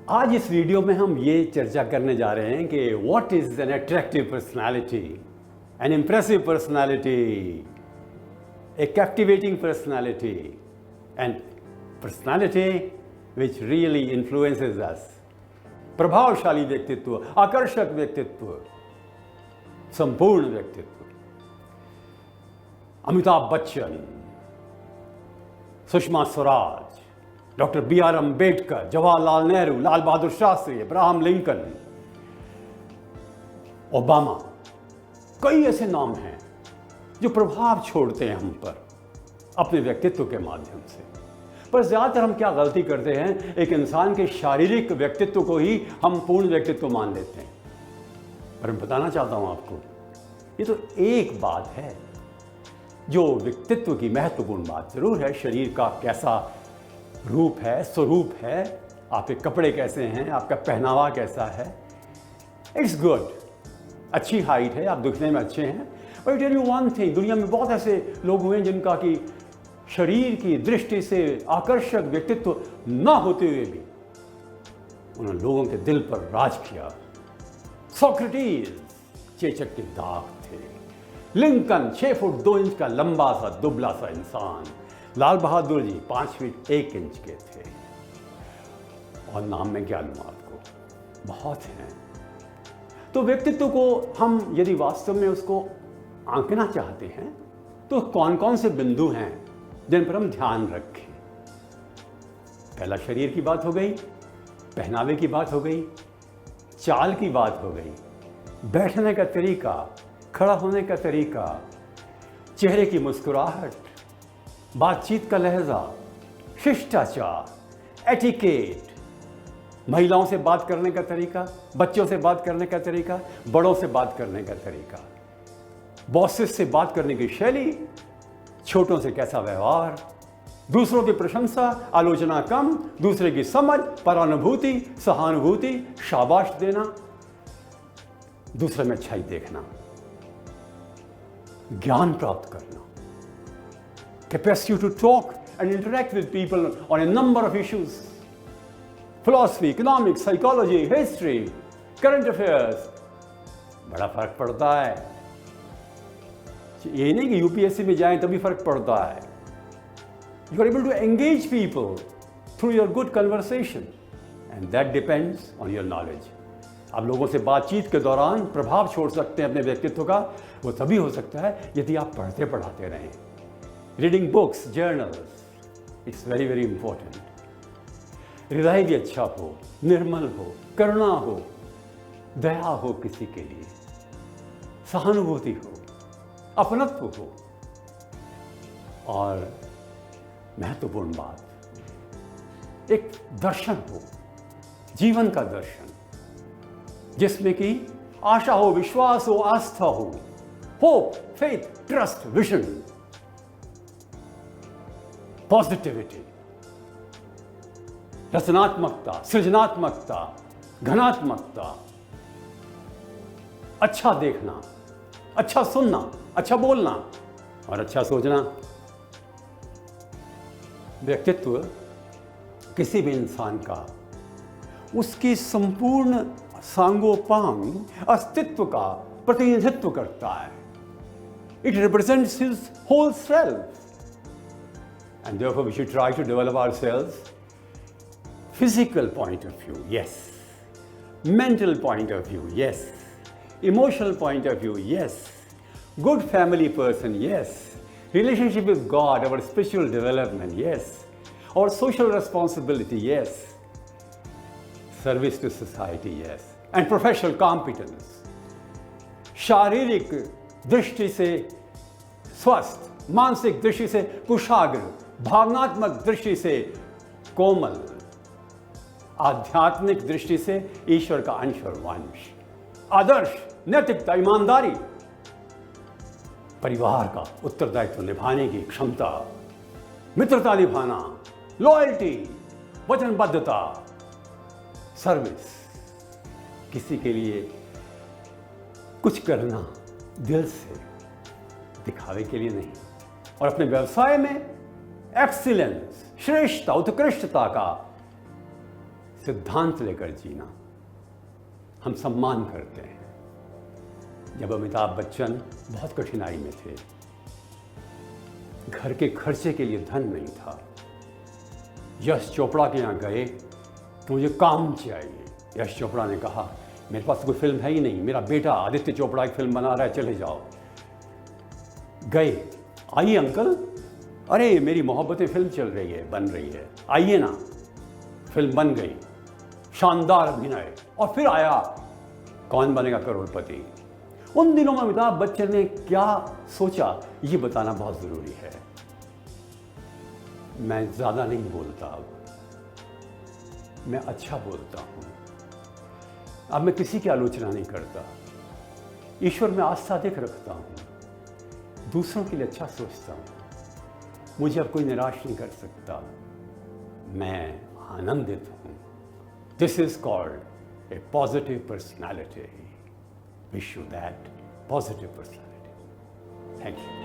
आज इस वीडियो में हम ये चर्चा करने जा रहे हैं कि what is an attractive personality, an impressive personality, a captivating personality and personality which really influences us. प्रभावशाली व्यक्तित्व, आकर्षक व्यक्तित्व, संपूर्ण व्यक्तित्व। अमिताभ बच्चन, सुषमा स्वराज, डॉक्टर बी.आर. Ambedkar, Jawaharlal Nehru, Lal Bahadur Shastri, Abraham Lincoln, Obama, कई ऐसे नाम हैं जो प्रभाव छोड़ते हैं हम पर अपने व्यक्तित्व के माध्यम से। पर ज़्यादातर हम क्या गलती करते हैं, एक इंसान के शारीरिक व्यक्तित्व को ही हम पूर्ण व्यक्तित्व मान लेते हैं। पर मैं बताना चाहता हूं आपको, ये तो एक बात है जो व्यक्तित्व की महत्वपूर्ण बात जरूर है। शरीर का कैसा रूप है, स्वरूप है, आपके कपड़े कैसे हैं, आपका पहनावा कैसा है, इट्स गुड, अच्छी हाइट है, आप दिखने में अच्छे हैं। But tell you one thing, दुनिया में बहुत ऐसे लोग हुए हैं जिनका कि शरीर की दृष्टि से आकर्षक व्यक्तित्व न होते हुए भी उन्होंने लोगों के दिल पर राज किया। सोक्रेटिस चेचक के दाग थे, लिंकन 6 फुट 2 इंच का लंबा सा दुबला सा इंसान, लाल बहादुर जी 5 फीट 1 इंच के थे। और नाम में क्या लूँ आपको, बहुत हैं। तो व्यक्तित्व को हम यदि वास्तव में उसको आंकना चाहते हैं तो कौन कौन से बिंदु हैं जिन पर हम ध्यान रखें। पहला शरीर की बात हो गई, पहनावे की बात हो गई, चाल की बात हो गई, बैठने का तरीका, खड़ा होने का तरीका, चेहरे की मुस्कुराहट, बातचीत का लहजा, शिष्टाचार, एटिकेट, महिलाओं से बात करने का तरीका, बच्चों से बात करने का तरीका, बड़ों से बात करने का तरीका, बॉसेस से बात करने की शैली, छोटों से कैसा व्यवहार, दूसरों की प्रशंसा, आलोचना कम, दूसरे की समझ, परानुभूति, सहानुभूति, शाबाश देना, दूसरे में अच्छाई देखना, ज्ञान प्राप्त करना, capacity to talk and interact with people on a number of issues, philosophy, economics, psychology, history, current affairs। बड़ा फर्क पड़ता है। ये नहीं कि यूपीएससी में जाएं तभी फर्क पड़ता है। You are able to engage people through your good conversation and that depends on your knowledge। आप लोगों से बातचीत के दौरान प्रभाव छोड़ सकते हैं अपने व्यक्तित्व का, वो तभी हो सकता है यदि आप पढ़ते पढ़ाते रहें। Reading books, journals, it's very very important. हृदय भी अच्छा हो, निर्मल हो, करुणा हो, दया हो किसी के लिए, सहानुभूति हो, अपनत्व हो, और महत्वपूर्ण बात, एक दर्शन हो, जीवन का दर्शन, जिसमें कि आशा हो, विश्वास हो, आस्था हो, hope, faith, trust, vision, positivity, रचनात्मकता, सृजनात्मकता, घनात्मकता, अच्छा देखना, अच्छा सुनना, अच्छा बोलना और अच्छा सोचना। व्यक्तित्व किसी भी इंसान का उसकी संपूर्ण सांगोपांग अस्तित्व का प्रतिनिधित्व करता है। It represents his whole self and therefore we should try to develop ourselves physical point of view, yes, mental point of view, yes, emotional point of view, yes, good family person, yes, relationship with God, our spiritual development, yes, our social responsibility, yes, service to society, yes, and professional competence। शारीरिक दृष्टि से स्वस्थ, मानसिक दृष्टि से कुशाग्र, भावनात्मक दृष्टि से कोमल, आध्यात्मिक दृष्टि से ईश्वर का अंश और वंश, आदर्श, नैतिकता, ईमानदारी, परिवार का उत्तरदायित्व निभाने की क्षमता, मित्रता निभाना, लॉयल्टी, वचनबद्धता, सर्विस, किसी के लिए कुछ करना दिल से, दिखावे के लिए नहीं, और अपने व्यवसाय में एक्सीलेंस, श्रेष्ठता, उत्कृष्टता का सिद्धांत लेकर जीना। हम सम्मान करते हैं। जब अमिताभ बच्चन बहुत कठिनाई में थे, घर के खर्चे के लिए धन नहीं था, यश चोपड़ा के यहाँ गए तो मुझे काम चाहिए। यश चोपड़ा ने कहा मेरे पास कोई फिल्म है ही नहीं, मेरा बेटा आदित्य चोपड़ा एक फिल्म बना रहा है, चले जाओ। गए, आइए अंकल, अरे मेरी मोहब्बतें फिल्म चल रही है, बन रही है, आइए ना। फिल्म बन गई, शानदार अभिनय, और फिर आया कौन बनेगा करोड़पति। उन दिनों में अमिताभ बच्चन ने क्या सोचा, ये बताना बहुत जरूरी है। मैं ज्यादा नहीं बोलता, अब मैं अच्छा बोलता हूं। अब मैं किसी की आलोचना नहीं करता, ईश्वर में आस्था अधिक रखता हूं, दूसरों के लिए अच्छा सोचता हूं। मुझे अब कोई निराश नहीं कर सकता, मैं आनंदित हूं। This is called a positive personality. Wish you that positive personality. Thank you.